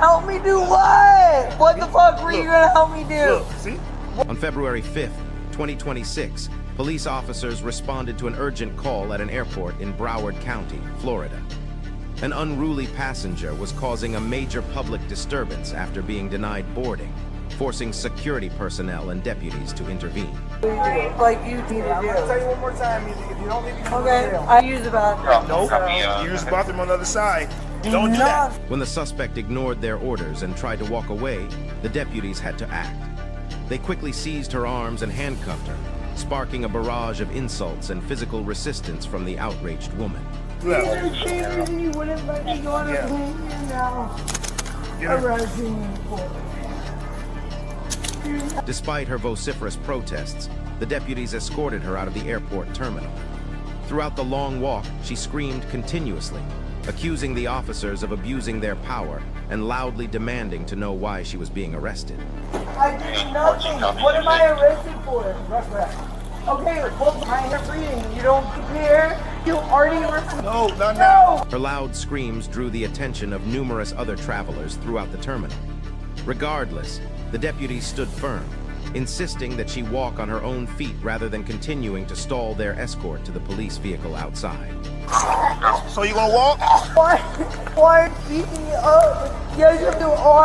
Help me do what? What the fuck were you gonna help me do? Look, see? On February 5th, 2026, police officers responded to an urgent call at an airport in Broward County, Florida. An unruly passenger was causing a major public disturbance after being denied boarding, forcing security personnel and deputies to intervene. Like you need to I'm gonna tell you one more time, if you don't leave me in Okay, jail. I use the bathroom. Nope. Use the bathroom on the other side. Don't do that. When the suspect ignored their orders and tried to walk away, the deputies had to act. They quickly seized her arms and handcuffed her, sparking a barrage of insults and physical resistance from the outraged woman. Look. You wouldn't let me go on a plane and now arresting me for it. Despite her vociferous protests, the deputies escorted her out of the airport terminal. Throughout the long walk, she screamed continuously, accusing the officers of abusing their power and loudly demanding to know why she was being arrested. I did nothing. What am I arrested for? Okay, well, I am reading. You don't care. You already arrested. No, not now. Her loud screams drew the attention of numerous other travelers throughout the terminal. Regardless, the deputies stood firm, insisting that she walk on her own feet rather than continuing to stall their escort to the police vehicle outside. So you gonna walk? Why are you beating me up? You guys have to